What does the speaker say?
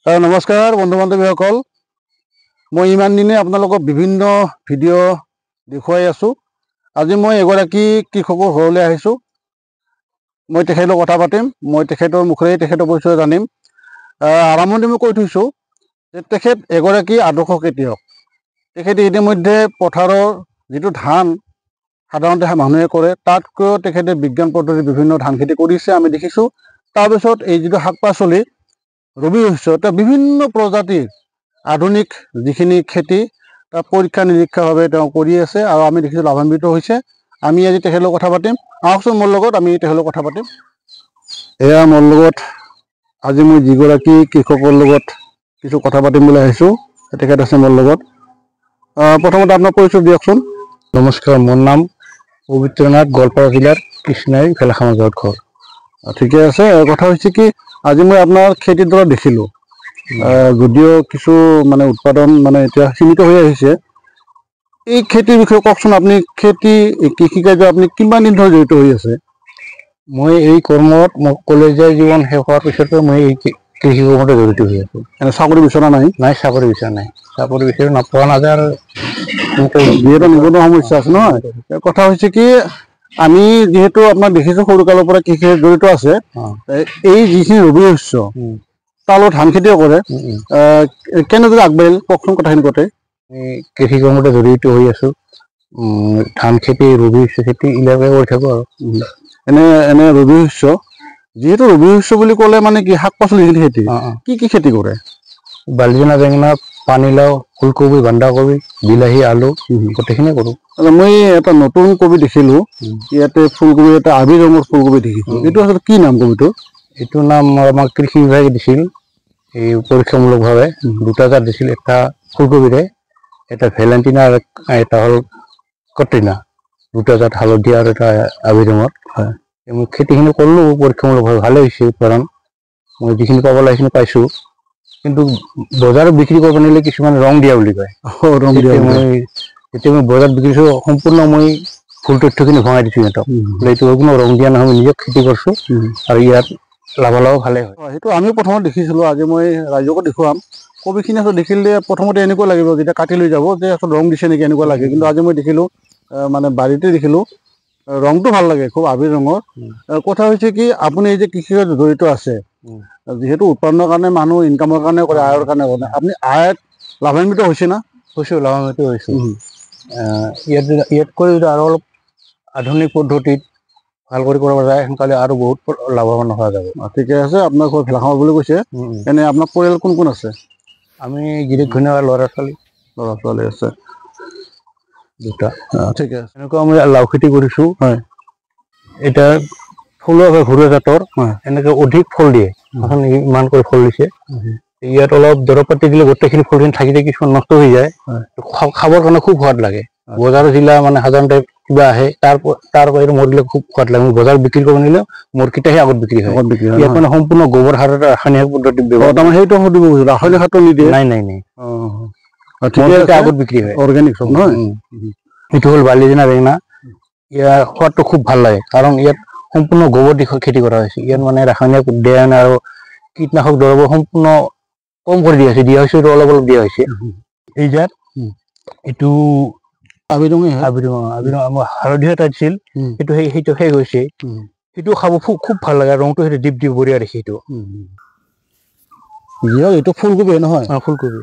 নমস্কাৰ বন্ধু বান্ধৱীসকল, মই ইমান দিনে আপোনালোকক বিভিন্ন ভিডিঅ' দেখুৱাই আছোঁ। আজি মই এগৰাকী কৃষকৰ ঘৰলৈ আহিছোঁ। মই তেখেতৰ কথা পাতিম, মই তেখেতৰ মুখেৰে তেখেতৰ পৰিচয় জানিম। আৰম্ভণি মই কৈ থৈছোঁ যে তেখেত এগৰাকী আদৰ্শ খেতিয়ক। তেখেতে ইতিমধ্যে পথাৰৰ যিটো ধান সাধাৰণতে মানুহে কৰে, তাতকৈও তেখেতে বিজ্ঞান পদ্ধতিত বিভিন্ন ধান খেতি কৰিছে আমি দেখিছোঁ। তাৰপিছত এই যিটো শাক পাচলি ৰবি শস্য, তেওঁ বিভিন্ন প্ৰজাতিৰ আধুনিক যিখিনি খেতি তাৰ পৰীক্ষা নিৰীক্ষাভাৱে তেওঁ কৰি আছে আৰু আমি দেখিছোঁ লাভান্বিত হৈছে। আমি আজি তেখেতৰ কথা পাতিম। আহকচোন মোৰ লগত, আমি তেখেতৰ কথা পাতিম। এয়া মোৰ লগত আজি মই যিগৰাকী কৃষকৰ লগত কিছু কথা পাতিম বুলি আহিছোঁ, তেখেত আছে মোৰ লগত। প্ৰথমতে আপোনাৰ পৰিচয় দিয়কচোন। নমস্কাৰ, মোৰ নাম পবিত্ৰনাথ, গোৱালপাৰা জিলাৰ কৃষ্ণাই ভেলাখামা গাঁৱত ঘৰ। ঠিকে আছে। কথা হৈছে কি, আজি মই আপোনাৰ খেতিৰ দৰে দেখিলোঁ, যদিও কিছু মানে উৎপাদন মানে এতিয়া সীমিত হৈ আহিছে। এই খেতিৰ বিষয়ে কওকচোন। আপুনি কৃষি কাৰ্য আপুনি কিমান দিন ধৰি জড়িত হৈ আছে? মই এই কৰ্মত কলেজীয়া জীৱন শেষ হোৱাৰ পিছতে মই এই কৃষি কৰ্মতে জড়িত হৈ আছোঁ। এনে চাকৰি বিচৰা নাই? নাই, চাকৰি বিচৰা নাই। চাকৰি বিচাৰি পোৱা নাযায় আৰু যিহেতু নিবনুৱা সমস্যা আছে নহয়। কথা হৈছে কি, আমি যিহেতু আপোনাক দেখিছোঁ সৰুকালৰ পৰা কৃষি জড়িত আছে, এই যিখিনি ৰবি শস্য তালত ধান খেতিও কৰে, কেনেদৰে আগবাঢ়িল কওকচোন কথাখিনি কওঁতে। কৃষি কৰ্মতে জড়িত হৈ আছোঁ। ধান খেতি, ৰবি খেতি এইবিলাকে কৰি থাকোঁ আৰু। এনে ৰবি শস্য, যিহেতু ৰবি শস্য বুলি ক'লে মানে কি শাক পাচলি যিখিনি খেতি, কি খেতি কৰে? বালিজনা, বেঙেনা, পানীলাও, ফুলকবি, বন্ধাকবি, বিলাহী, আলু গোটেইখিনিয়ে কৰোঁ। মই এটা নতুন কবি দেখিলোঁ, ইয়াতে ফুলকবি, এটা আবি ৰঙৰ ফুলকবি দেখিছোঁ। এইটো আচলতে কি নাম কবিটো? এইটোৰ নাম আমাক কৃষি বিভাগে দিছিল এই পৰীক্ষামূলকভাৱে। দুটা জাত দিছিল, এটা ফুলকবিৰে, এটা ভেলেণ্টিনা আৰু এটা হ'ল কট্ৰিনা। দুটা জাত, হালধীয়া আৰু এটা আবি ৰঙৰ। মই খেতিখিনি কৰিলোঁ পৰীক্ষামূলকভাৱে, ভালে হৈছে উৎপাদন। মই যিখিনি পাব লাগে সেইখিনি পাইছোঁ, কিন্তু বজাৰত বিক্ৰী কৰিব নিলে কিছুমান ৰং দিয়া বুলি কয়। যেতিয়া মই বজাৰত বিক্ৰীছোঁ, সম্পূৰ্ণ মই ফুল তথ্যখিনি ভঙাই দিছোঁ সিহঁতক। এইটো কোনো ৰং দিয়া নহয়, মই নিজে খেতি কৰিছোঁ আৰু ইয়াত লাভালাভ ভালে হয়। সেইটো আমি প্ৰথমত দেখিছিলোঁ, আজি মই ৰাইজকো দেখুৱাম। কবিখিনি আচলতে দেখিলে প্ৰথমতে এনেকুৱা লাগিব, যেতিয়া কাটি লৈ যাব যে আচলতে ৰং দিছে নেকি এনেকুৱা লাগে। কিন্তু আজি মই দেখিলোঁ, মানে বাৰীতে দেখিলোঁ, ৰংটো ভাল লাগে, খুব আবিৰ ৰঙৰ। কথা হৈছে কি, আপুনি এই যে কৃষিৰ জড়িত আছে, যিহেতু উৎপাদনৰ কাৰণে মানুহ ইনকামৰ কাৰণে কৰে, আয়ৰ কাৰণে কৰে, আপুনি আয়ত লাভান্বিত হৈছে না? হৈছোঁ, লাভান্বিত হৈছোঁ। ইয়াতকৈ আৰু অলপ আধুনিক পদ্ধতিত ভাল কৰি কৰিব যায়, সোনকালে আৰু বহুত লাভৱান হোৱা যাব। ঠিকে আছে। আপোনাৰ ঘৰ ভেলাখামা বুলি কৈছে। এনে আপোনাৰ পৰিয়াল কোন কোন আছে? আমি গিৰিক ঘৈণীয়েক, ল'ৰা ছোৱালী আছে দুটা। ঠিকে আছে। এনেকুৱা আমি লাও খেতি কৰিছোঁ। হয়। এতিয়া থলুৱা ঘৰুৱা জাতৰ, এনেকে অধিক ফল দিয়ে। ইমানকৈ ফল দিছে। ইয়াত অলপ দৰৱ পাতি দিলে গোটেইখিনি ফলখিনি থাকি থাকি কিছুমান নষ্ট হৈ যায়। খাবৰ কাৰণে খুব সোৱাদ লাগে। বজাৰৰ জিলা মানে সাধাৰণতে কিবা আহে, তাৰ বাহিৰে মৰিলে খুব সোৱাদ লাগে। বজাৰত বিক্ৰী কৰিব নিলে মূৰকেইটাহে আগত বিক্ৰী হয়। ইয়াত মানে সম্পূৰ্ণ গোবৰ সাৰ, ৰাসায়নিক পদ্ধতি ব্যৱহাৰ। সেইটো সুধিব খুজিছোঁ, ৰাসায়নিক সাৰটো নিদিয়ে? নাই নাই নাই, আগত বিক্ৰী হয়, অৰ্গেনিক চব নহয়। এইটো হ'ল বালিজনা বেঙেনা। ইয়াৰ সোৱাদটো খুব ভাল লাগে, কাৰণ ইয়াত সম্পূৰ্ণ গোবৰ দি খেতি কৰা হৈছে। ইয়াত মানে ৰাসায়নিক দিয়া নাই আৰু কীটনাশক দ্ৰব্য সম্পূৰ্ণ কম কৰি দিয়া হৈছে, অলপ অলপ দিয়া হৈছে। এই জাত, এইটো হালধীয়া এটা দিছিল, সেইটো শেষ হৈছে। সেইটো খাব খুব ভাল লাগে, ৰংটো সেইটো ডিপ ডিপ বঢ়িয়া দেখি। এইটো ফুলকবি নহয়? ফুলকবি।